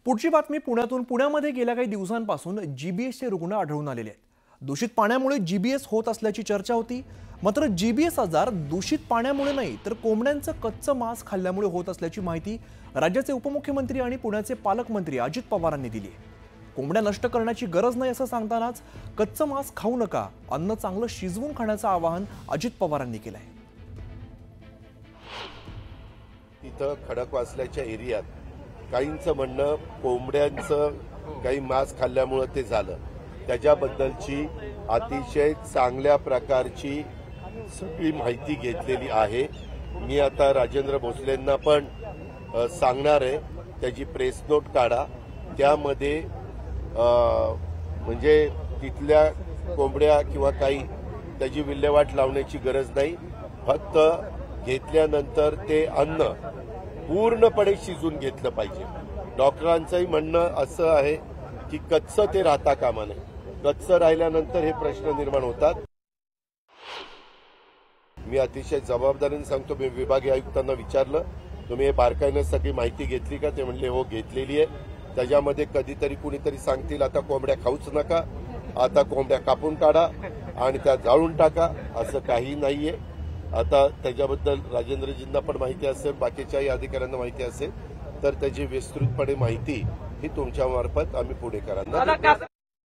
पुढची बातमी पुण्यामध्ये गेल्या काही दिवसांपासून जीबीएसचे रुग्ण आढळून आलेले आहेत। दूषित पाण्यामुळे जीबीएस होत असल्याची चर्चा होती। मात्र जीबीएस आजार दूषित पाण्यामुळे नाही तर कोंबड्यांचं कच्चं मांस खाल्ल्यामुळे होत असल्याची माहिती राज्याचे उपमुख्यमंत्री आणि पुण्याचे पालकमंत्री अजित पवारांनी दिली आहे। कोंबड्या नष्ट करण्याची गरज नाही असं सांगतानाच कच्चं मांस खाऊ नका, अन्न चांगलं शिजवून खाण्याचं आवाहन अजित पवारांनी केलं आहे। तिथं खडकवासल्याच्या एरियात काहींचं म्हणणं कोंबड्यांचं काही मांस खाल्ल्यामुळे ते झालं, त्याच्याबद्दलची अतिशय चांगल्या प्रकारची सगळी माहिती घेतलेली आहे। मी आता राजेंद्र भोसलेंना पण सांगणार आहे, त्याची प्रेस नोट काढा, त्यामध्ये म्हणजे तिथल्या कोंबड्या किंवा काही त्याची विल्हेवाट लावण्याची गरज नाही, फक्त घेतल्यानंतर ते अन्न पूर्णपणे शिजून घेतलं पाहिजे। डॉक्टरांचंही म्हणणं असं आहे की कच्चं ते राहता कामा नये, कच्चं राहिल्यानंतर हे प्रश्न निर्माण होतात। मी अतिशय जबाबदारीने सांगतो, मी विभागीय आयुक्तांना विचारलं, तुम्ही हे बारकाईने सगळी माहिती घेतली का? ते म्हणले हो घेतलेली आहे। त्याच्यामध्ये कधीतरी कुणीतरी सांगतील आता कोंबड्या खाऊच नका, आता कोंबड्या कापून काढा आणि त्या जाळून टाका, असं काही नाहीये। आता त्याच्याबद्दल राजेंद्रजींना पण माहिती असेल, बाकीच्याही अधिकाऱ्यांना माहिती असेल, तर त्याची विस्तृतपणे माहिती ही तुमच्या मार्फत आम्ही पुणेकरांना